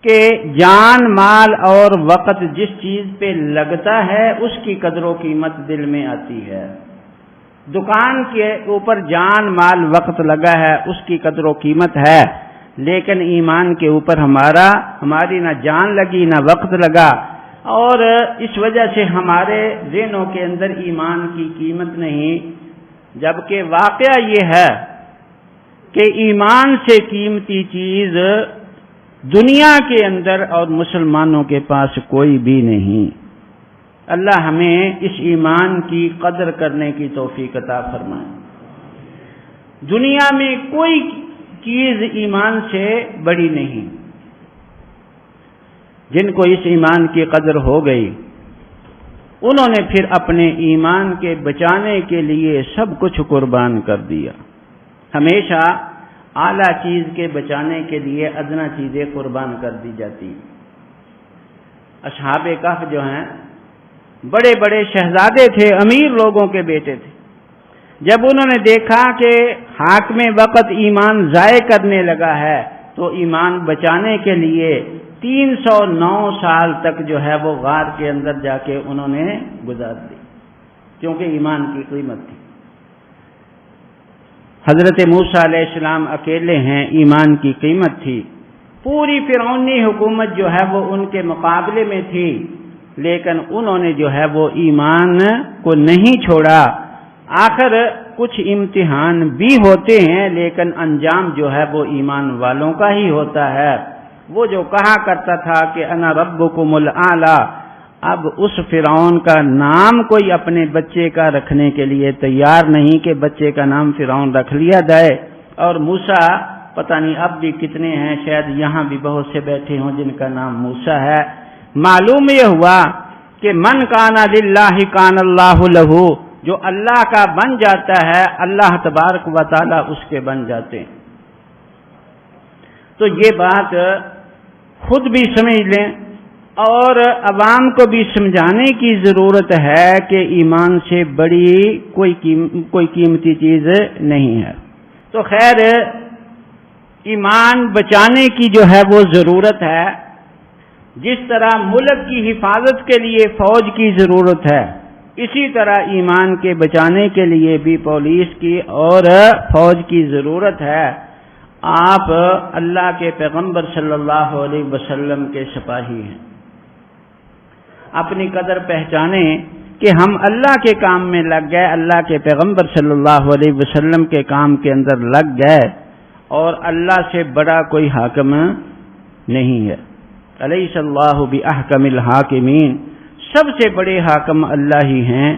کہ جان مال اور وقت جس چیز پہ لگتا ہے اس کی قدر و قیمت دل میں آتی ہے۔ دکان کے اوپر جان مال وقت لگا ہے اس کی قدر و قیمت ہے، لیکن ایمان کے اوپر ہماری نہ جان لگی نہ وقت لگا، اور اس وجہ سے ہمارے ذہنوں کے اندر ایمان کی قیمت نہیں، جبکہ واقعہ یہ ہے کہ ایمان سے قیمتی چیز دنیا کے اندر اور مسلمانوں کے پاس کوئی بھی نہیں۔ اللہ ہمیں اس ایمان کی قدر کرنے کی توفیق عطا فرمائے۔ دنیا میں کوئی چیز ایمان سے بڑی نہیں۔ جن کو اس ایمان کی قدر ہو گئی انہوں نے پھر اپنے ایمان کے بچانے کے لیے سب کچھ قربان کر دیا۔ ہمیشہ اعلیٰ چیز کے بچانے کے لیے ادنا چیزیں قربان کر دی جاتی۔ اصحاب کہف جو ہیں بڑے بڑے شہزادے تھے، امیر لوگوں کے بیٹے تھے۔ جب انہوں نے دیکھا کہ حاکم وقت ایمان ضائع کرنے لگا ہے تو ایمان بچانے کے لیے 309 سال تک جو ہے وہ غار کے اندر جا کے انہوں نے گزار دی، کیونکہ ایمان کی قیمت تھی۔ حضرت موسیٰ علیہ السلام اکیلے ہیں، ایمان کی قیمت تھی۔ پوری فرعونی حکومت جو ہے وہ ان کے مقابلے میں تھی، لیکن انہوں نے جو ہے وہ ایمان کو نہیں چھوڑا۔ آخر کچھ امتحان بھی ہوتے ہیں، لیکن انجام جو ہے وہ ایمان والوں کا ہی ہوتا ہے۔ وہ جو کہا کرتا تھا کہ انا ربکم الاعلی، اب اس فرعون کا نام کوئی اپنے بچے کا رکھنے کے لیے تیار نہیں کہ بچے کا نام فرعون رکھ لیا جائے۔ اور موسیٰ پتہ نہیں اب بھی کتنے ہیں، شاید یہاں بھی بہت سے بیٹھے ہوں جن کا نام موسیٰ ہے۔ معلوم یہ ہوا کہ من کان للہ کان اللہ لہ، جو اللہ کا بن جاتا ہے اللہ تبارک و تعالی اس کے بن جاتے ہیں۔ تو یہ بات خود بھی سمجھ لیں اور عوام کو بھی سمجھانے کی ضرورت ہے کہ ایمان سے بڑی کوئی قیمتی چیز نہیں ہے۔ تو خیر ایمان بچانے کی جو ہے وہ ضرورت ہے، جس طرح ملک کی حفاظت کے لیے فوج کی ضرورت ہے، اسی طرح ایمان کے بچانے کے لیے بھی پولیس کی اور فوج کی ضرورت ہے۔ آپ اللہ کے پیغمبر صلی اللہ علیہ وسلم کے سپاہی ہیں، اپنی قدر پہچانیں کہ ہم اللہ کے کام میں لگ گئے، اللہ کے پیغمبر صلی اللہ علیہ وسلم کے کام کے اندر لگ گئے، اور اللہ سے بڑا کوئی حاکم نہیں ہے۔ الیس اللہ باحکم الحاکمین، سب سے بڑے حاکم اللہ ہی ہیں،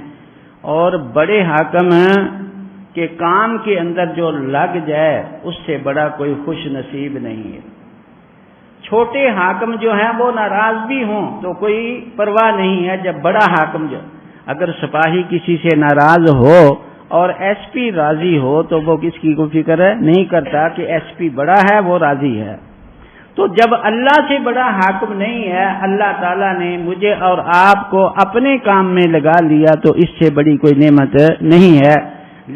اور بڑے حاکم کے کام کے اندر جو لگ جائے اس سے بڑا کوئی خوش نصیب نہیں ہے۔ چھوٹے حاکم جو ہیں وہ ناراض بھی ہوں تو کوئی پرواہ نہیں ہے، جب بڑا حاکم جو اگر سپاہی کسی سے ناراض ہو اور ایس پی راضی ہو تو وہ کس کی کو فکر نہیں کرتا کہ ایس پی بڑا ہے وہ راضی ہے۔ تو جب اللہ سے بڑا حاکم نہیں ہے، اللہ تعالیٰ نے مجھے اور آپ کو اپنے کام میں لگا لیا تو اس سے بڑی کوئی نعمت نہیں ہے۔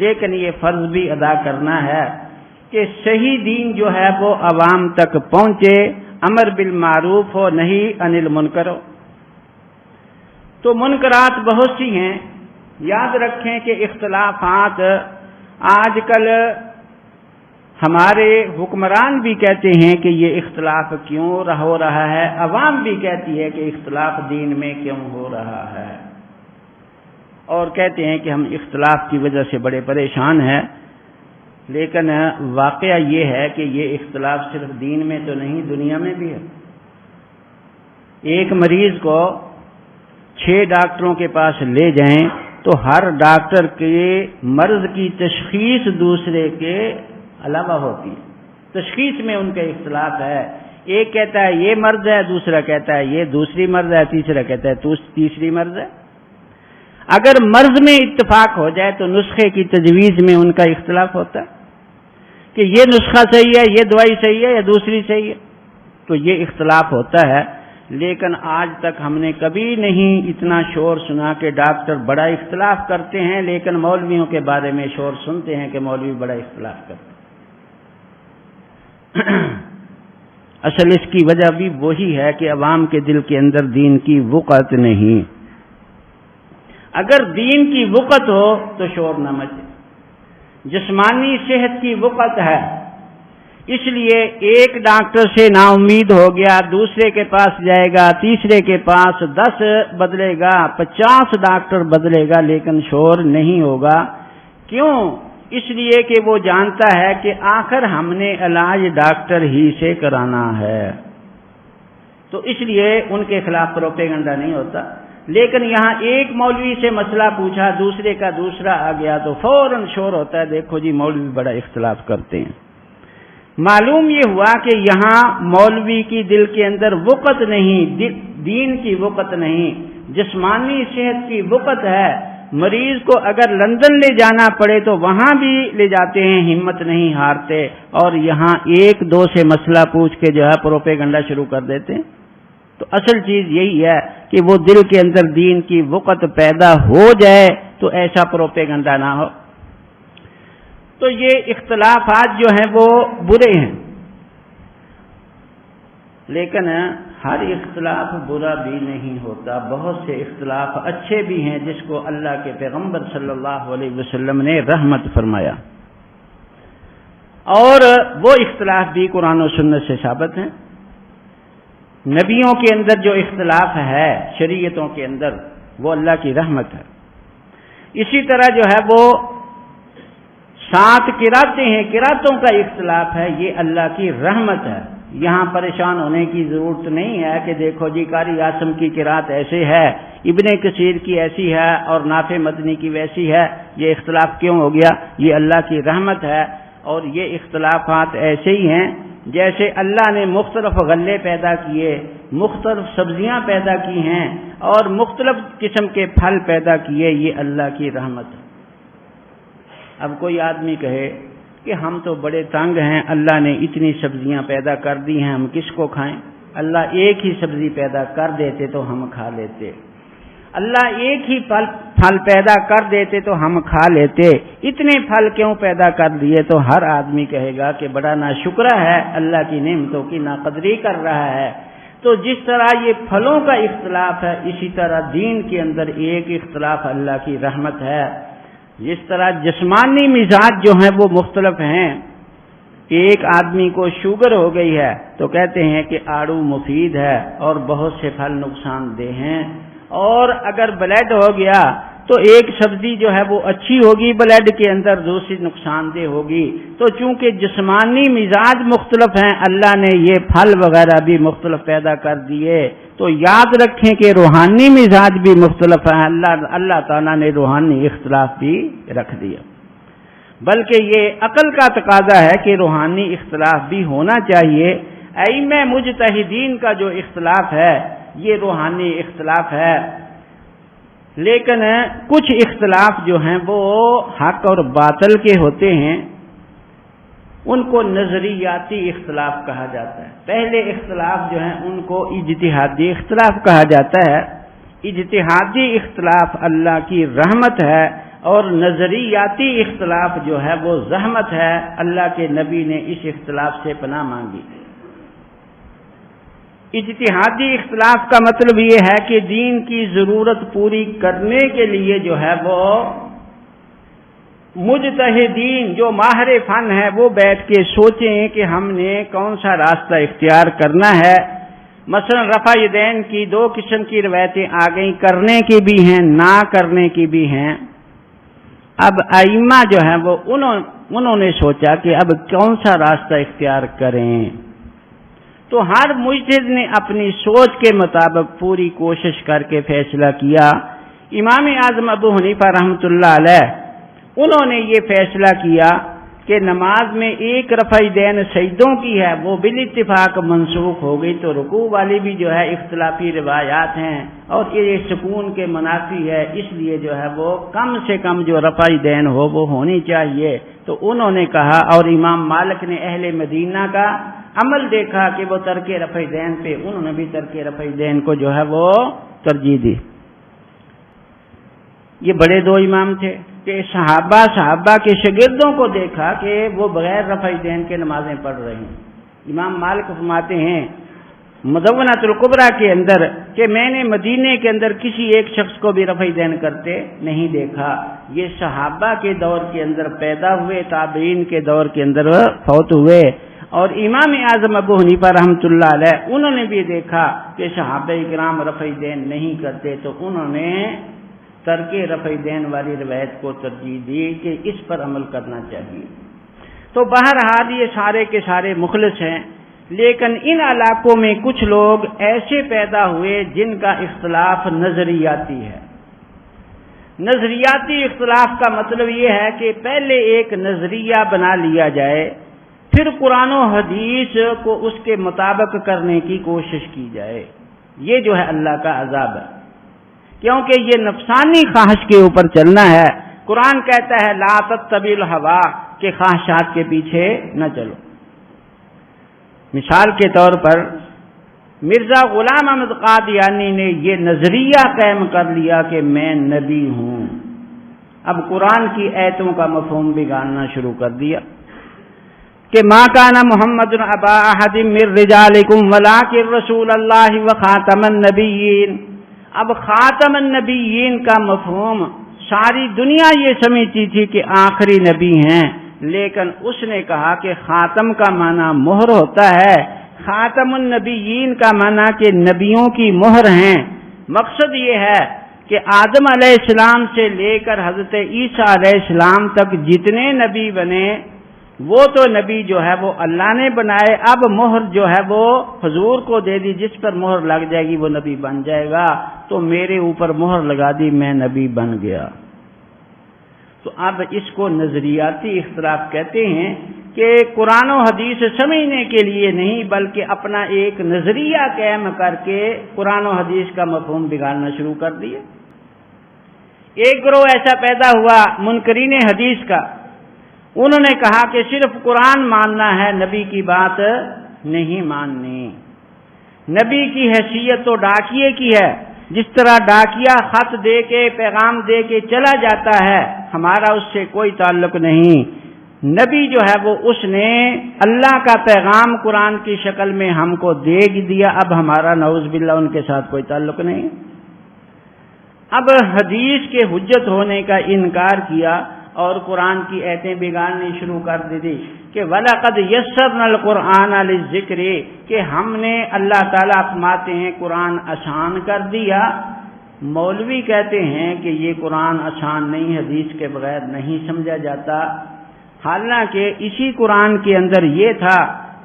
لیکن یہ فرض بھی ادا کرنا ہے کہ صحیح دین جو ہے وہ عوام تک پہنچے، امر بالمعروف ہو، نہی عن المنکر ہو۔ تو منکرات بہت سی ہیں، یاد رکھیں کہ اختلافات آج کل ہمارے حکمران بھی کہتے ہیں کہ یہ اختلاف کیوں ہو رہا ہے، عوام بھی کہتی ہے کہ اختلاف دین میں کیوں ہو رہا ہے، اور کہتے ہیں کہ ہم اختلاف کی وجہ سے بڑے پریشان ہیں۔ لیکن واقعہ یہ ہے کہ یہ اختلاف صرف دین میں تو نہیں، دنیا میں بھی ہے۔ ایک مریض کو 6 ڈاکٹروں کے پاس لے جائیں تو ہر ڈاکٹر کے مرض کی تشخیص دوسرے کے علاوہ ہوتی ہے، تشخیص میں ان کا اختلاف ہے۔ ایک کہتا ہے یہ مرض ہے، دوسرا کہتا ہے یہ دوسری مرض ہے، تیسرا کہتا ہے تیسری مرض ہے۔ اگر مرض میں اتفاق ہو جائے تو نسخے کی تجویز میں ان کا اختلاف ہوتا ہے کہ یہ نسخہ صحیح ہے، یہ دوائی صحیح ہے یا دوسری صحیح ہے، تو یہ اختلاف ہوتا ہے۔ لیکن آج تک ہم نے کبھی نہیں اتنا شور سنا کہ ڈاکٹر بڑا اختلاف کرتے ہیں، لیکن مولویوں کے بارے میں شور سنتے ہیں کہ مولوی بڑا اختلاف کرتے ہیں۔ اصل اس کی وجہ بھی وہی ہے کہ عوام کے دل کے اندر دین کی وقعت نہیں. اگر دین کی وقعت ہو تو شور نہ مچے. جسمانی صحت کی وقعت ہے، اس لیے ایک ڈاکٹر سے نا امید ہو گیا، دوسرے کے پاس جائے گا، تیسرے کے پاس 10 بدلے گا، 50 ڈاکٹر بدلے گا، لیکن شور نہیں ہوگا. کیوں؟ اس لیے کہ وہ جانتا ہے کہ آخر ہم نے علاج ڈاکٹر ہی سے کرانا ہے. تو اس لیے ان کے خلاف پروپیگنڈا نہیں ہوتا. لیکن یہاں ایک مولوی سے مسئلہ پوچھا، دوسرے کا دوسرا آ گیا تو فوراً شور ہوتا ہے، دیکھو جی مولوی بڑا اختلاف کرتے ہیں. معلوم یہ ہوا کہ یہاں مولوی کی دل کے اندر وقت نہیں، دین کی وقت نہیں، جسمانی صحت کی وقت ہے. مریض کو اگر لندن لے جانا پڑے تو وہاں بھی لے جاتے ہیں، ہمت نہیں ہارتے، اور یہاں ایک دو سے مسئلہ پوچھ کے جو ہے پروپیگنڈا شروع کر دیتے ہیں. تو اصل چیز یہی ہے کہ وہ دل کے اندر دین کی وقت پیدا ہو جائے تو ایسا پروپیگنڈا نہ ہو. تو یہ اختلافات جو ہیں وہ برے ہیں، لیکن ہر اختلاف برا بھی نہیں ہوتا. بہت سے اختلاف اچھے بھی ہیں جس کو اللہ کے پیغمبر صلی اللہ علیہ وسلم نے رحمت فرمایا، اور وہ اختلاف بھی قرآن و سنت سے ثابت ہیں. نبیوں کے اندر جو اختلاف ہے شریعتوں کے اندر وہ اللہ کی رحمت ہے. اسی طرح جو ہے وہ 7 قراتیں ہیں، قراتوں کا اختلاف ہے، یہ اللہ کی رحمت ہے. یہاں پریشان ہونے کی ضرورت نہیں ہے کہ دیکھو جی قاری عاصم کی قرات ایسے ہے، ابن کثیر کی ایسی ہے اور نافع مدنی کی ویسی ہے، یہ اختلاف کیوں ہو گیا؟ یہ اللہ کی رحمت ہے. اور یہ اختلافات ایسے ہی ہیں جیسے اللہ نے مختلف غلے پیدا کیے، مختلف سبزیاں پیدا کی ہیں اور مختلف قسم کے پھل پیدا کیے، یہ اللہ کی رحمت ہے. اب کوئی آدمی کہے کہ ہم تو بڑے تنگ ہیں، اللہ نے اتنی سبزیاں پیدا کر دی ہیں، ہم کس کو کھائیں؟ اللہ ایک ہی سبزی پیدا کر دیتے تو ہم کھا لیتے، اللہ ایک ہی پھل پیدا کر دیتے تو ہم کھا لیتے، اتنے پھل کیوں پیدا کر دیے؟ تو ہر آدمی کہے گا کہ بڑا ناشکرا ہے، اللہ کی نعمتوں کی ناقدری کر رہا ہے. تو جس طرح یہ پھلوں کا اختلاف ہے، اسی طرح دین کے اندر ایک اختلاف اللہ کی رحمت ہے. جس طرح جسمانی مزاج جو ہیں وہ مختلف ہیں. ایک آدمی کو شوگر ہو گئی ہے تو کہتے ہیں کہ آڑو مفید ہے اور بہت سے پھل نقصان دہ ہیں، اور اگر بلڈ ہو گیا تو ایک سبزی جو ہے وہ اچھی ہوگی بلڈ کے اندر، دوسری نقصان دہ ہوگی. تو چونکہ جسمانی مزاج مختلف ہیں، اللہ نے یہ پھل وغیرہ بھی مختلف پیدا کر دیے. تو یاد رکھیں کہ روحانی مزاج بھی مختلف ہیں، اللہ تعالیٰ نے روحانی اختلاف بھی رکھ دیا. بلکہ یہ عقل کا تقاضا ہے کہ روحانی اختلاف بھی ہونا چاہیے. ائمہ مجتہدین کا جو اختلاف ہے یہ روحانی اختلاف ہے. لیکن کچھ اختلاف جو ہیں وہ حق اور باطل کے ہوتے ہیں، ان کو نظریاتی اختلاف کہا جاتا ہے. پہلے اختلاف جو ہیں ان کو اجتہادی اختلاف کہا جاتا ہے. اجتہادی اختلاف اللہ کی رحمت ہے اور نظریاتی اختلاف جو ہے وہ زحمت ہے. اللہ کے نبی نے اس اختلاف سے پناہ مانگی. اجتہادی اختلاف کا مطلب یہ ہے کہ دین کی ضرورت پوری کرنے کے لیے جو ہے وہ مجتہدین جو ماہر فن ہے وہ بیٹھ کے سوچیں کہ ہم نے کون سا راستہ اختیار کرنا ہے. مثلا رفع یدین کی 2 قسم کی روایتیں آ گئیں، کرنے کی بھی ہیں، نہ کرنے کی بھی ہیں. اب ائمہ جو ہیں وہ انہوں نے سوچا کہ اب کون سا راستہ اختیار کریں. تو ہر مجتہد نے اپنی سوچ کے مطابق پوری کوشش کر کے فیصلہ کیا. امام اعظم ابو حنیفہ رحمۃ اللہ علیہ انہوں نے یہ فیصلہ کیا کہ نماز میں ایک رفع یدین سجدوں کی ہے وہ بالاتفاق منسوخ ہو گئی، تو رکوع والی بھی جو ہے اختلافی روایات ہیں اور یہ سکون کے منافی ہے، اس لیے جو ہے وہ کم سے کم جو رفع یدین ہو وہ ہونی چاہیے. تو انہوں نے کہا، اور امام مالک نے اہل مدینہ کا عمل دیکھا کہ وہ ترک رفع یدین پہ، انہوں نے بھی ترک رفع یدین کو جو ہے وہ ترجیح دی. یہ بڑے 2 امام تھے کہ صحابہ کے شاگردوں کو دیکھا کہ وہ بغیر رفع یدین کے نمازیں پڑھ رہے ہیں. امام مالک فرماتے ہیں مدونۃ الکبریٰ کے اندر کہ میں نے مدینے کے اندر کسی ایک شخص کو بھی رفع دین کرتے نہیں دیکھا. یہ صحابہ کے دور کے اندر پیدا ہوئے، تابعین کے دور کے اندر فوت ہوئے، اور امام اعظم ابو حنیفہ رحمۃ اللہ علیہ انہوں نے بھی دیکھا کہ صحابہ کرام رفع دین نہیں کرتے، تو انہوں نے ترک رفع دین والی روایت کو ترجیح دی کہ اس پر عمل کرنا چاہیے. تو بہرحال یہ سارے کے سارے مخلص ہیں، لیکن ان علاقوں میں کچھ لوگ ایسے پیدا ہوئے جن کا اختلاف نظریاتی ہے. نظریاتی اختلاف کا مطلب یہ ہے کہ پہلے ایک نظریہ بنا لیا جائے، پھر قرآن و حدیث کو اس کے مطابق کرنے کی کوشش کی جائے. یہ جو ہے اللہ کا عذاب ہے، کیونکہ یہ نفسانی خواہش کے اوپر چلنا ہے. قرآن کہتا ہے لا تتبعوا الہویٰ، کہ خواہشات کے پیچھے نہ چلو. مثال کے طور پر مرزا غلام احمد قادیانی نے یہ نظریہ قائم کر لیا کہ میں نبی ہوں. اب قرآن کی آیتوں کا مفہوم بگاڑنا شروع کر دیا کہ ما کان محمد ابا احد من رجالکم ولکن رسول اللہ وخاتم النبیین. اب خاتم النبیین کا مفہوم ساری دنیا یہ سمجھتی تھی کہ آخری نبی ہیں، لیکن اس نے کہا کہ خاتم کا معنی مہر ہوتا ہے، خاتم النبیین کا معنی کہ نبیوں کی مہر ہیں. مقصد یہ ہے کہ آدم علیہ السلام سے لے کر حضرت عیسیٰ علیہ السلام تک جتنے نبی بنے وہ تو نبی جو ہے وہ اللہ نے بنائے، اب مہر جو ہے وہ حضور کو دے دی، جس پر مہر لگ جائے گی وہ نبی بن جائے گا. تو میرے اوپر مہر لگا دی، میں نبی بن گیا. تو اب اس کو نظریاتی اختلاف کہتے ہیں کہ قرآن و حدیث سمجھنے کے لیے نہیں بلکہ اپنا ایک نظریہ قائم کر کے قرآن و حدیث کا مفہوم بگاڑنا شروع کر دیا. ایک گروہ ایسا پیدا ہوا منکرین حدیث کا، انہوں نے کہا کہ صرف قرآن ماننا ہے، نبی کی بات نہیں ماننی. نبی کی حیثیت تو ڈاکیے کی ہے، جس طرح ڈاکیا خط دے کے پیغام دے کے چلا جاتا ہے، ہمارا اس سے کوئی تعلق نہیں. نبی جو ہے وہ اس نے اللہ کا پیغام قرآن کی شکل میں ہم کو دے دیا، اب ہمارا نعوذ باللہ ان کے ساتھ کوئی تعلق نہیں. اب حدیث کے حجت ہونے کا انکار کیا اور قرآن کی آیتیں بگاڑنی شروع کر دی کہ وَلَقَدْ يَسَّرْنَا الْقُرْآنَ لِلذِّكْرِ، کہ ہم نے اللہ تعالیٰ فرماتے ہیں قرآن آسان کر دیا. مولوی کہتے ہیں کہ یہ قرآن آسان نہیں، حدیث کے بغیر نہیں سمجھا جاتا. حالانکہ اسی قرآن کے اندر یہ تھا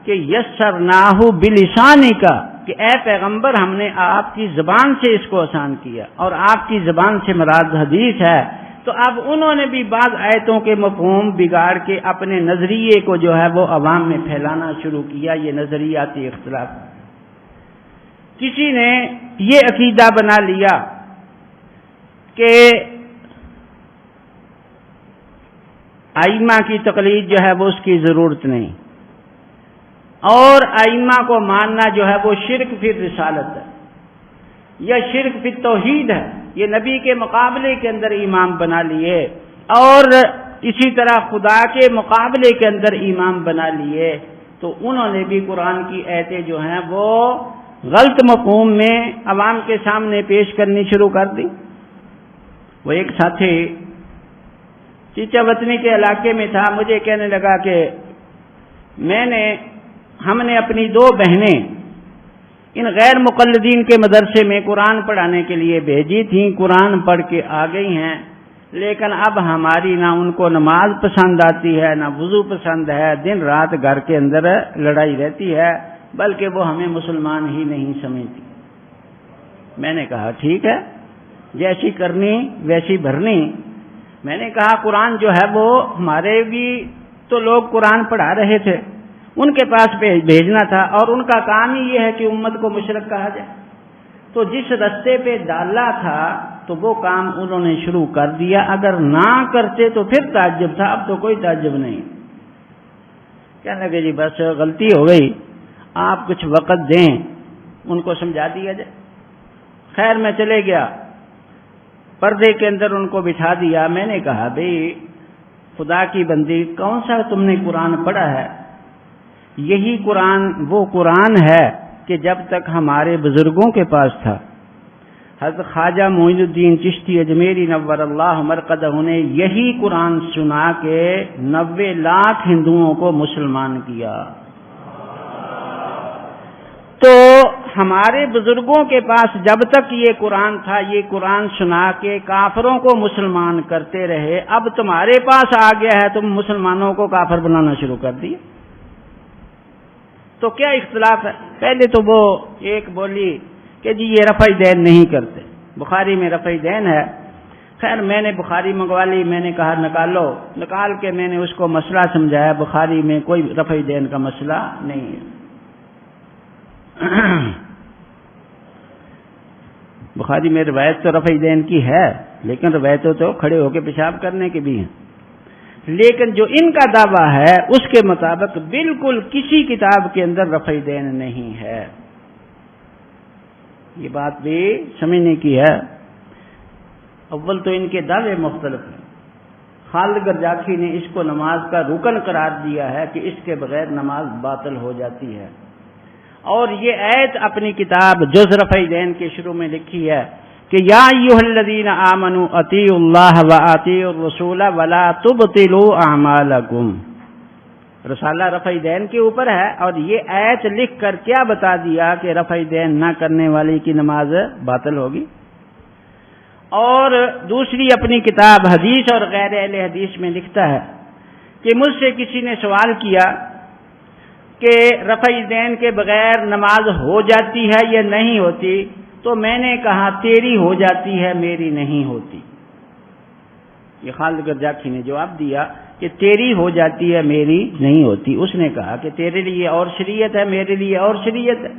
کہ یسرناہ بلسانک، کہ اے پیغمبر ہم نے آپ کی زبان سے اس کو آسان کیا، اور آپ کی زبان سے مراد حدیث ہے. تو اب انہوں نے بھی بعض آیتوں کے مفہوم بگاڑ کے اپنے نظریے کو جو ہے وہ عوام میں پھیلانا شروع کیا. یہ نظریاتی اختلاف. کسی نے یہ عقیدہ بنا لیا کہ ائمہ کی تقلید جو ہے وہ اس کی ضرورت نہیں، اور ائمہ کو ماننا جو ہے وہ شرک فی رسالت ہے یا شرک فی توحید ہے. یہ نبی کے مقابلے کے اندر امام بنا لیے، اور اسی طرح خدا کے مقابلے کے اندر امام بنا لیے. تو انہوں نے بھی قرآن کی آیتیں جو ہیں وہ غلط مفہوم میں عوام کے سامنے پیش کرنی شروع کر دی. وہ ایک ساتھی چیچا وطنی کے علاقے میں تھا، مجھے کہنے لگا کہ ہم نے اپنی 2 بہنیں ان غیر مقلدین کے مدرسے میں قرآن پڑھانے کے لیے بھیجی تھیں، قرآن پڑھ کے آ گئی ہیں، لیکن اب ہماری نہ ان کو نماز پسند آتی ہے نہ وضو پسند ہے، دن رات گھر کے اندر لڑائی رہتی ہے، بلکہ وہ ہمیں مسلمان ہی نہیں سمجھتی. میں نے کہا ٹھیک ہے، جیسی کرنی ویسی بھرنی. میں نے کہا قرآن جو ہے وہ ہمارے بھی تو لوگ قرآن پڑھا رہے تھے، ان کے پاس بھیجنا تھا، اور ان کا کام ہی یہ ہے کہ امت کو مشرک کہا جائے. تو جس رستے پہ ڈالا تھا تو وہ کام انہوں نے شروع کر دیا. اگر نہ کرتے تو پھر تعجب تھا، اب تو کوئی تعجب نہیں. کہنے لگے جی بس غلطی ہو گئی، آپ کچھ وقت دیں، ان کو سمجھا دیا جائے. خیر میں چلے گیا، پردے کے اندر ان کو بٹھا دیا. میں نے کہا بھئی خدا کی بندی، کون سا تم نے قرآن پڑھا ہے؟ یہی قرآن وہ قرآن ہے کہ جب تک ہمارے بزرگوں کے پاس تھا، حضرت خواجہ معین الدین چشتی اجمیری نور اللہ مرقدہ نے یہی قرآن سنا کے 90 لاکھ ہندوؤں کو مسلمان کیا۔ تو ہمارے بزرگوں کے پاس جب تک یہ قرآن تھا، یہ قرآن سنا کے کافروں کو مسلمان کرتے رہے۔ اب تمہارے پاس آ گیا ہے، تم مسلمانوں کو کافر بنانا شروع کر دیے، تو کیا اختلاف ہے؟ پہلے تو وہ ایک بولی کہ جی یہ رفع دین نہیں کرتے، بخاری میں رفع دین ہے۔ خیر میں نے بخاری منگوا لی، میں نے کہا نکالو، نکال کے میں نے اس کو مسئلہ سمجھایا، بخاری میں کوئی رفع دین کا مسئلہ نہیں ہے۔ بخاری میں روایت تو رفع دین کی ہے، لیکن روایتیں تو کھڑے ہو کے پیشاب کرنے کی بھی ہیں، لیکن جو ان کا دعویٰ ہے اس کے مطابق بالکل کسی کتاب کے اندر رفع دین نہیں ہے۔ یہ بات بھی سمجھنے کی ہے۔ اول تو ان کے دعوے مختلف ہیں۔ خالد گرجاکھی نے اس کو نماز کا رکن قرار دیا ہے کہ اس کے بغیر نماز باطل ہو جاتی ہے، اور یہ آیت اپنی کتاب جز رفع دین کے شروع میں لکھی ہے کہ یا ایھا الذین آمنوا اطیعوا اللہ واطیعوا الرسول ولا تبطلوا اعمالکم۔ رسالہ رفع دین کے اوپر ہے، اور یہ آیت لکھ کر کیا بتا دیا کہ رفع دین نہ کرنے والے کی نماز باطل ہوگی۔ اور دوسری اپنی کتاب حدیث اور غیر اہل حدیث میں لکھتا ہے کہ مجھ سے کسی نے سوال کیا کہ رفع دین کے بغیر نماز ہو جاتی ہے یا نہیں ہوتی، تو میں نے کہا تیری ہو جاتی ہے، میری نہیں ہوتی۔ یہ خالد گرجاکھی نے جواب دیا کہ تیری ہو جاتی ہے، میری نہیں ہوتی۔ اس نے کہا کہ تیرے لیے اور شریعت ہے، میرے لیے اور شریعت ہے۔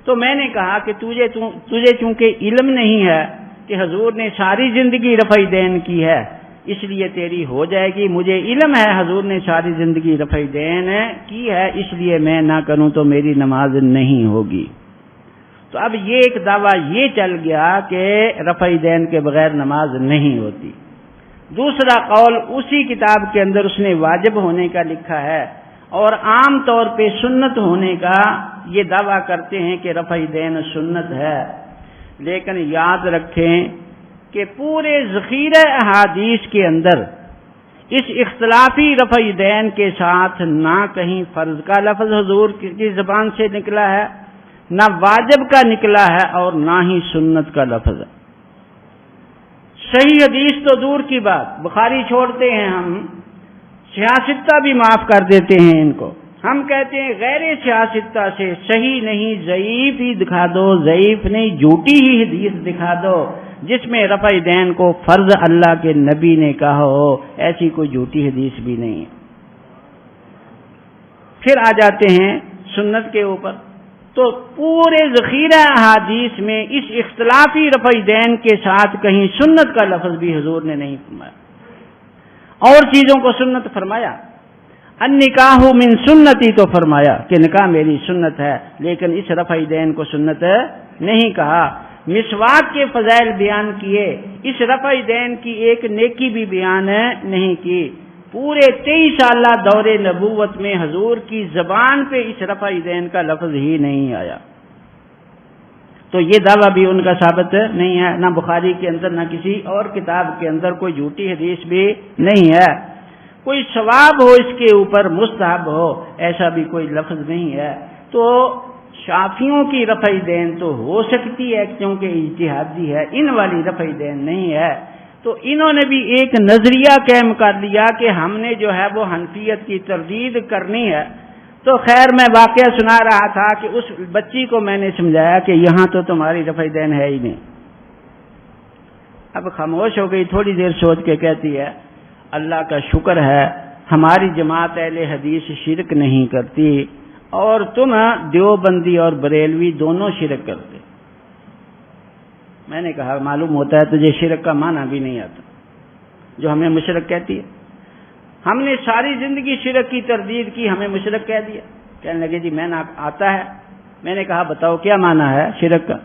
تو میں نے کہا کہ تجھے چونکہ علم نہیں ہے کہ حضور نے ساری زندگی رفع دین کی ہے، اس لیے تیری ہو جائے گی۔ مجھے علم ہے حضور نے ساری زندگی رفع دین کی ہے، اس لیے میں نہ کروں تو میری نماز نہیں ہوگی۔ تو اب یہ ایک دعویٰ یہ چل گیا کہ رفع دین کے بغیر نماز نہیں ہوتی۔ دوسرا قول اسی کتاب کے اندر اس نے واجب ہونے کا لکھا ہے، اور عام طور پہ سنت ہونے کا یہ دعویٰ کرتے ہیں کہ رفع دین سنت ہے۔ لیکن یاد رکھیں کہ پورے ذخیرہ احادیث کے اندر اس اختلافی رفع دین کے ساتھ نہ کہیں فرض کا لفظ حضور کی زبان سے نکلا ہے، نہ واجب کا نکلا ہے، اور نہ ہی سنت کا لفظ ہے۔ صحیح حدیث تو دور کی بات، بخاری چھوڑتے ہیں ہم، سیاستہ بھی معاف کر دیتے ہیں ان کو۔ ہم کہتے ہیں غیر سیاستہ سے صحیح نہیں، ضعیف ہی دکھا دو، ضعیف نہیں جھوٹی ہی حدیث دکھا دو جس میں رفع دین کو فرض اللہ کے نبی نے کہا ہو، ایسی کوئی جھوٹی حدیث بھی نہیں ہے۔ پھر آ جاتے ہیں سنت کے اوپر، تو پورے ذخیرہ احادیث میں اس اختلافی رفع دین کے ساتھ کہیں سنت کا لفظ بھی حضور نے نہیں فرمایا۔ اور چیزوں کو سنت فرمایا، النکاح من سنتی تو فرمایا کہ نکاح میری سنت ہے، لیکن اس رفع دین کو سنت نہیں کہا۔ مسواک کے فضائل بیان کیے، اس رفع دین کی ایک نیکی بھی بیان نہیں کی۔ پورے 23 سالہ دور نبوت میں حضور کی زبان پہ اس رفع دین کا لفظ ہی نہیں آیا، تو یہ دعویٰ بھی ان کا ثابت نہیں ہے، نہ بخاری کے اندر نہ کسی اور کتاب کے اندر کوئی جھوٹی حدیث بھی نہیں ہے۔ کوئی ثواب ہو اس کے اوپر، مستحب ہو، ایسا بھی کوئی لفظ نہیں ہے۔ تو شافعیوں کی رفع دین تو ہو سکتی ہے کیونکہ اجتہادی ہے، ان والی رفع دین نہیں ہے۔ تو انہوں نے بھی ایک نظریہ قائم کر لیا کہ ہم نے جو ہے وہ حنفیت کی تردید کرنی ہے۔ تو خیر میں واقعہ سنا رہا تھا کہ اس بچی کو میں نے سمجھایا کہ یہاں تو تمہاری رفع دین ہے ہی نہیں۔ اب خاموش ہو گئی، تھوڑی دیر سوچ کے کہتی ہے اللہ کا شکر ہے ہماری جماعت اہل حدیث شرک نہیں کرتی، اور تم دیوبندی اور بریلوی دونوں شرک کرتے۔ میں نے کہا معلوم ہوتا ہے تجھے شرک کا معنی بھی نہیں آتا جو ہمیں مشرک کہتی ہے۔ ہم نے ساری زندگی شرک کی تردید کی، ہمیں مشرک کہہ دیا۔ کہنے لگے جی میں نے آتا ہے۔ میں نے کہا بتاؤ کیا معنی ہے شرک کا؟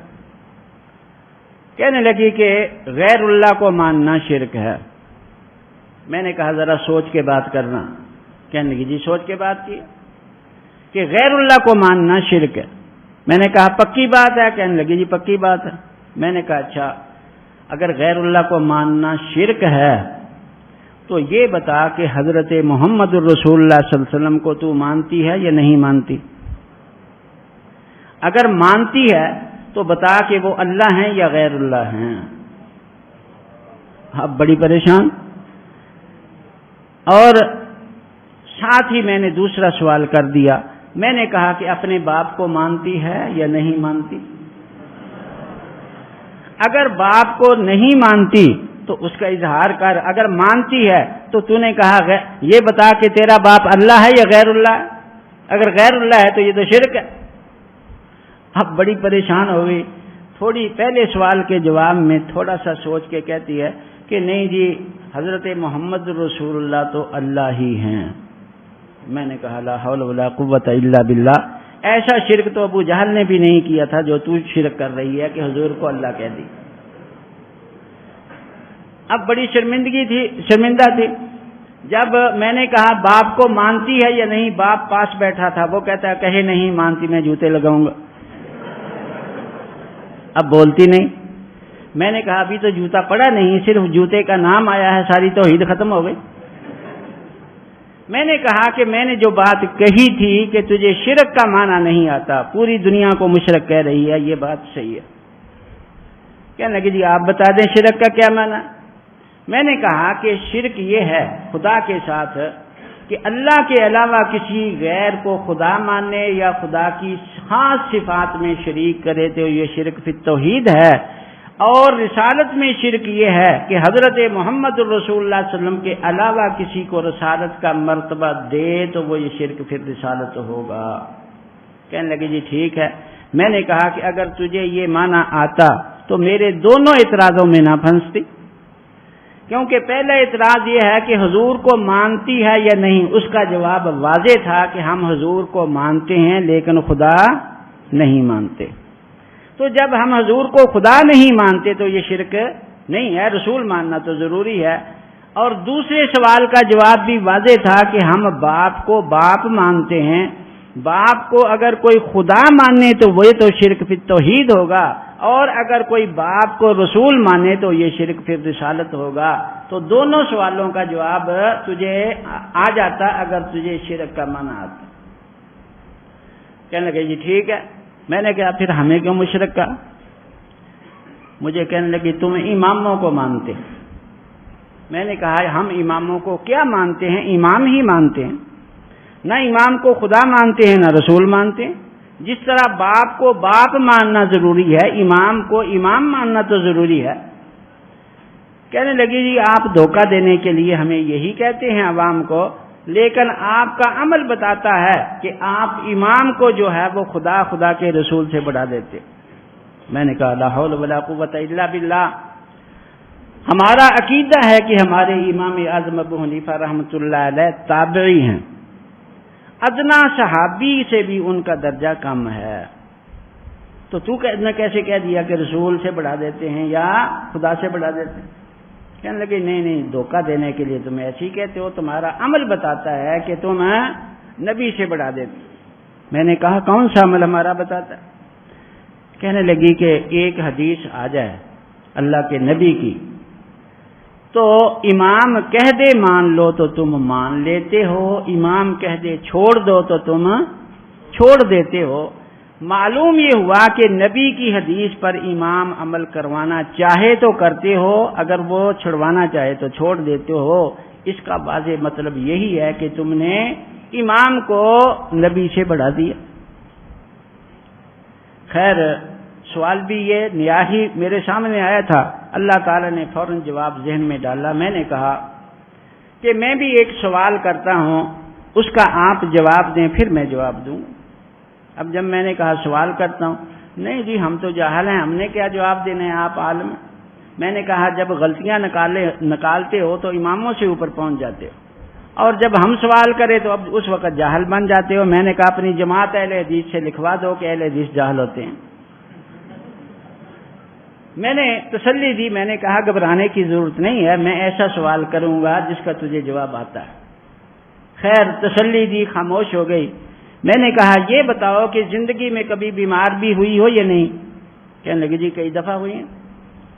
کہنے لگی کہ غیر اللہ کو ماننا شرک ہے۔ میں نے کہا ذرا سوچ کے بات کرنا۔ کہنے لگی جی سوچ کے بات کی۔ کہ غیر اللہ کو ماننا شرک ہے۔ میں نے کہا پکی بات ہے؟ کہنے لگی جی پکی بات ہے۔ میں نے کہا اچھا اگر غیر اللہ کو ماننا شرک ہے تو یہ بتا کہ حضرت محمد الرسول اللہ صلی اللہ علیہ وسلم کو تو مانتی ہے یا نہیں مانتی؟ اگر مانتی ہے تو بتا کہ وہ اللہ ہیں یا غیر اللہ ہیں۔ اب بڑی پریشان، اور ساتھ ہی میں نے دوسرا سوال کر دیا، میں نے کہا کہ اپنے باپ کو مانتی ہے یا نہیں مانتی؟ اگر باپ کو نہیں مانتی تو اس کا اظہار کر، اگر مانتی ہے تو نے کہا یہ بتا کہ تیرا باپ اللہ ہے یا غیر اللہ ہے؟ اگر غیر اللہ ہے تو یہ تو شرک ہے۔ اب بڑی پریشان ہو گئی، تھوڑی پہلے سوال کے جواب میں تھوڑا سا سوچ کے کہتی ہے کہ نہیں جی حضرت محمد رسول اللہ تو اللہ ہی ہیں۔ میں نے کہا لا حول ولا قوت الا باللہ، ایسا شرک تو ابو جہل نے بھی نہیں کیا تھا جو تو شرک کر رہی ہے کہ حضور کو اللہ کہہ دی۔ اب بڑی شرمندہ تھی۔ جب میں نے کہا باپ کو مانتی ہے یا نہیں، باپ پاس بیٹھا تھا، وہ کہتا ہے کہے نہیں مانتی میں جوتے لگاؤں گا۔ اب بولتی نہیں۔ میں نے کہا ابھی تو جوتا پڑا نہیں، صرف جوتے کا نام آیا ہے، ساری توحید ختم ہو گئی۔ میں نے کہا کہ میں نے جو بات کہی تھی کہ تجھے شرک کا معنی نہیں آتا، پوری دنیا کو مشرک کہہ رہی ہے، یہ بات صحیح ہے۔ کہنے لگی جی آپ بتا دیں شرک کا کیا معنی؟ میں نے کہا کہ شرک یہ ہے خدا کے ساتھ کہ اللہ کے علاوہ کسی غیر کو خدا مانے یا خدا کی خاص صفات میں شریک کرے تو یہ شرک فی التوحید ہے، اور رسالت میں شرک یہ ہے کہ حضرت محمد الرسول اللہ صلی اللہ علیہ وسلم کے علاوہ کسی کو رسالت کا مرتبہ دے تو وہ یہ شرک پھر رسالت ہوگا۔ کہنے لگے جی ٹھیک ہے۔ میں نے کہا کہ اگر تجھے یہ معنی آتا تو میرے دونوں اعتراضوں میں نہ پھنستی، کیونکہ پہلا اعتراض یہ ہے کہ حضور کو مانتی ہے یا نہیں، اس کا جواب واضح تھا کہ ہم حضور کو مانتے ہیں لیکن خدا نہیں مانتے۔ تو جب ہم حضور کو خدا نہیں مانتے تو یہ شرک نہیں ہے، رسول ماننا تو ضروری ہے۔ اور دوسرے سوال کا جواب بھی واضح تھا کہ ہم باپ کو باپ مانتے ہیں، باپ کو اگر کوئی خدا مانے تو وہ تو شرک فی التوحید ہوگا، اور اگر کوئی باپ کو رسول مانے تو یہ شرک پھر رسالت ہوگا۔ تو دونوں سوالوں کا جواب تجھے آ جاتا اگر تجھے شرک کا معنی آتا۔ کہنے لگے جی ٹھیک ہے۔ میں نے کہا پھر ہمیں کیوں مشرک کہا؟ مجھے کہنے لگی تم اماموں کو مانتے۔ میں نے کہا ہم اماموں کو کیا مانتے ہیں؟ امام ہی مانتے ہیں، نہ امام کو خدا مانتے ہیں نہ رسول مانتے ہیں۔ جس طرح باپ کو باپ ماننا ضروری ہے، امام کو امام ماننا تو ضروری ہے۔ کہنے لگی جی آپ دھوکہ دینے کے لیے ہمیں یہی کہتے ہیں عوام کو، لیکن آپ کا عمل بتاتا ہے کہ آپ امام کو جو ہے وہ خدا کے رسول سے بڑھا دیتے۔ میں نے کہا لا حول ولا قوت الا باللہ، ہمارا عقیدہ ہے کہ ہمارے امام اعظم ابو حنیفہ رحمۃ اللہ علیہ تابعی ہیں، ادنا صحابی سے بھی ان کا درجہ کم ہے، تو نے کیسے کہہ دیا کہ رسول سے بڑھا دیتے ہیں یا خدا سے بڑھا دیتے ہیں؟ کہنے لگے نہیں دھوکہ دینے کے لیے تم ایسے ہی کہتے ہو، تمہارا عمل بتاتا ہے کہ تم نبی سے بڑھا دیتے۔ میں نے کہا کون سا عمل ہمارا بتاتا ہے؟ کہنے لگی کہ ایک حدیث آ جائے اللہ کے نبی کی تو امام کہہ دے مان لو تو تم مان لیتے ہو، امام کہہ دے چھوڑ دو تو تم چھوڑ دیتے ہو۔ معلوم یہ ہوا کہ نبی کی حدیث پر امام عمل کروانا چاہے تو کرتے ہو، اگر وہ چھڑوانا چاہے تو چھوڑ دیتے ہو۔ اس کا واضح مطلب یہی ہے کہ تم نے امام کو نبی سے بڑھا دیا۔ خیر سوال بھی یہ نیا ہی میرے سامنے آیا تھا، اللہ تعالیٰ نے فوراً جواب ذہن میں ڈالا۔ میں نے کہا کہ میں بھی ایک سوال کرتا ہوں، اس کا آپ جواب دیں پھر میں جواب دوں۔ اب جب میں نے کہا سوال کرتا ہوں، نہیں جی ہم تو جاہل ہیں، ہم نے کیا جواب دینا ہے، آپ عالم ہیں۔ میں نے کہا جب غلطیاں نکالتے ہو تو اماموں سے اوپر پہنچ جاتے ہو، اور جب ہم سوال کریں تو اب اس وقت جاہل بن جاتے ہو۔ میں نے کہا اپنی جماعت اہل حدیث سے لکھوا دو کہ اہل حدیث جاہل ہوتے ہیں۔ میں نے تسلی دی، میں نے کہا گھبرانے کی ضرورت نہیں ہے، میں ایسا سوال کروں گا جس کا تجھے جواب آتا ہے۔ خیر تسلی دی، خاموش ہو گئی۔ میں نے کہا یہ بتاؤ کہ زندگی میں کبھی بیمار بھی ہوئی ہو یا نہیں؟ کہنے لگی جی کئی دفعہ ہوئی ہیں۔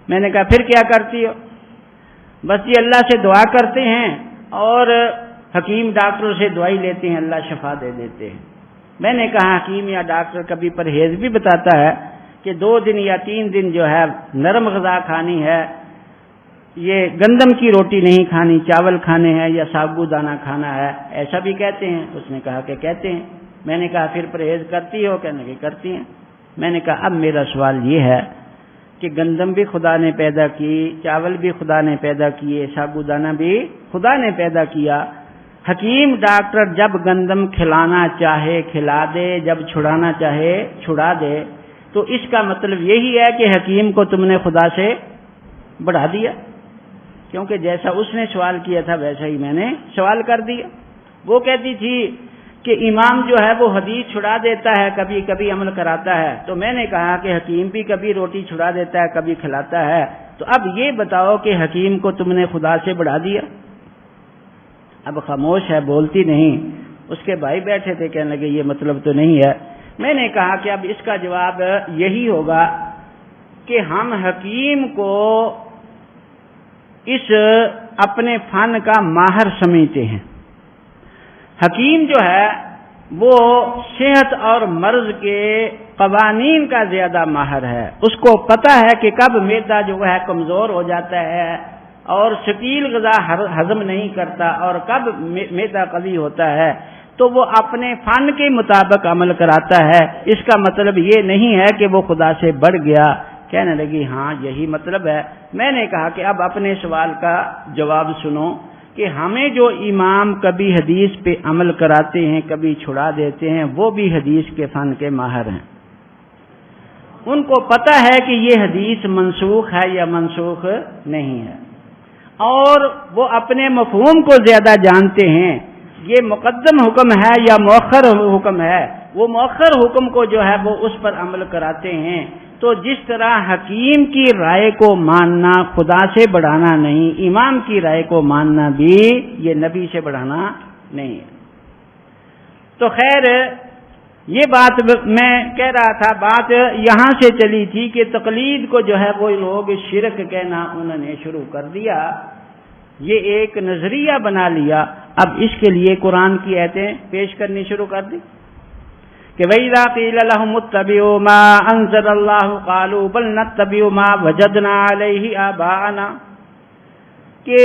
میں نے کہا پھر کیا کرتی ہو؟ بس یہ اللہ سے دعا کرتے ہیں اور حکیم ڈاکٹر سے دوائی لیتے ہیں، اللہ شفا دے دیتے ہیں۔ میں نے کہا حکیم یا ڈاکٹر کبھی پرہیز بھی بتاتا ہے کہ 2 دن یا 3 دن جو ہے نرم غذا کھانی ہے، یہ گندم کی روٹی نہیں کھانی، چاول کھانے ہیں یا سابو دانہ کھانا ہے، ایسا بھی کہتے ہیں؟ اس نے کہا کہ کہتے ہیں۔ میں نے کہا پھر پرہیز کرتی ہو؟ کہنے لگی کرتی ہیں۔ میں نے کہا اب میرا سوال یہ ہے کہ گندم بھی خدا نے پیدا کی، چاول بھی خدا نے پیدا کیے، سابو دانہ بھی خدا نے پیدا کیا، حکیم ڈاکٹر جب گندم کھلانا چاہے کھلا دے، جب چھڑانا چاہے چھڑا دے، تو اس کا مطلب یہی ہے کہ حکیم کو تم نے خدا سے بڑھا دیا، کیونکہ جیسا اس نے سوال کیا تھا ویسا ہی میں نے سوال کر دیا۔ وہ کہتی تھی کہ امام جو ہے وہ حدیث چھڑا دیتا ہے، کبھی کبھی عمل کراتا ہے، تو میں نے کہا کہ حکیم بھی کبھی روٹی چھڑا دیتا ہے، کبھی کھلاتا ہے، تو اب یہ بتاؤ کہ حکیم کو تم نے خدا سے بڑھا دیا؟ اب خاموش ہے، بولتی نہیں۔ اس کے بھائی بیٹھے تھے، کہنے لگے یہ مطلب تو نہیں ہے۔ میں نے کہا کہ اب اس کا جواب یہی ہوگا کہ ہم حکیم کو اس اپنے فن کا ماہر سمجھتے ہیں۔ حکیم جو ہے وہ صحت اور مرض کے قوانین کا زیادہ ماہر ہے، اس کو پتہ ہے کہ کب معدہ جو ہے کمزور ہو جاتا ہے اور ثقیل غذا ہضم نہیں کرتا اور کب معدہ قوی ہوتا ہے، تو وہ اپنے فن کے مطابق عمل کراتا ہے۔ اس کا مطلب یہ نہیں ہے کہ وہ خدا سے بڑھ گیا۔ کہنے لگی ہاں یہی مطلب ہے۔ میں نے کہا کہ اب اپنے سوال کا جواب سنو کہ ہمیں جو امام کبھی حدیث پہ عمل کراتے ہیں، کبھی چھڑا دیتے ہیں، وہ بھی حدیث کے فن کے ماہر ہیں۔ ان کو پتہ ہے کہ یہ حدیث منسوخ ہے یا منسوخ نہیں ہے، اور وہ اپنے مفہوم کو زیادہ جانتے ہیں، یہ مقدم حکم ہے یا مؤخر حکم ہے۔ وہ مؤخر حکم کو جو ہے وہ اس پر عمل کراتے ہیں۔ تو جس طرح حکیم کی رائے کو ماننا خدا سے بڑھانا نہیں، امام کی رائے کو ماننا بھی یہ نبی سے بڑھانا نہیں ہے۔ تو خیر یہ بات میں کہہ رہا تھا، بات یہاں سے چلی تھی کہ تقلید کو جو ہے وہ لوگ شرک کہنا انہوں نے شروع کر دیا، یہ ایک نظریہ بنا لیا۔ اب اس کے لیے قرآن کی آیتیں پیش کرنی شروع کر دی کہ وَإِذَا قِيلَ لَهُمُ اتَّبِعُوا مَا أَنزَلَ اللَّهُ قَالُوا بَلْ نَتَّبِعُ مَا وَجَدْنَا عَلَيْهِ آبَاءَنَا، کہ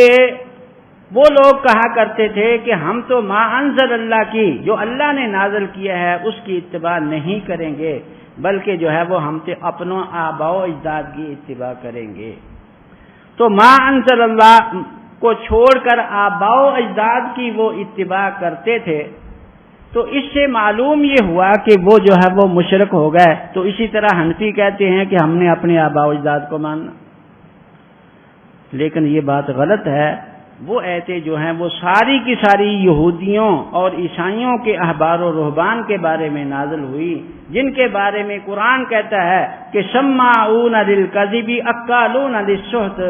وہ لوگ کہا کرتے تھے کہ ہم تو ما انزل اللہ کی، جو اللہ نے نازل کیا ہے اس کی اتباع نہیں کریں گے، بلکہ جو ہے وہ ہم سے اپنوں آباء و اجداد کی اتباع کریں گے۔ تو ما انزل اللہ کو چھوڑ کر آباء و اجداد کی وہ اتباع کرتے تھے، تو اس سے معلوم یہ ہوا کہ وہ جو ہے وہ مشرک ہو گئے۔ تو اسی طرح حنفی کہتے ہیں کہ ہم نے اپنے آباء و اجداد کو ماننا، لیکن یہ بات غلط ہے۔ وہ آیتیں جو ہیں وہ ساری کی ساری یہودیوں اور عیسائیوں کے احبار و رہبان کے بارے میں نازل ہوئی، جن کے بارے میں قرآن کہتا ہے کہ سماعون للکذب اکالون للسحت،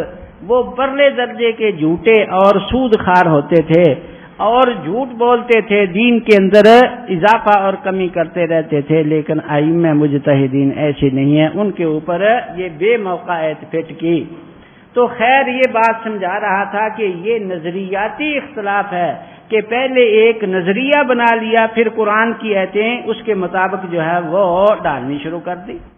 وہ پرلے درجے کے جھوٹے اور سود خار ہوتے تھے اور جھوٹ بولتے تھے، دین کے اندر اضافہ اور کمی کرتے رہتے تھے، لیکن ائمہ مجتہدین ایسے نہیں ہیں، ان کے اوپر یہ بے موقع آیت فٹ کی۔ تو خیر یہ بات سمجھا رہا تھا کہ یہ نظریاتی اختلاف ہے کہ پہلے ایک نظریہ بنا لیا، پھر قرآن کی آیتیں اس کے مطابق جو ہے وہ ڈالنی شروع کر دی۔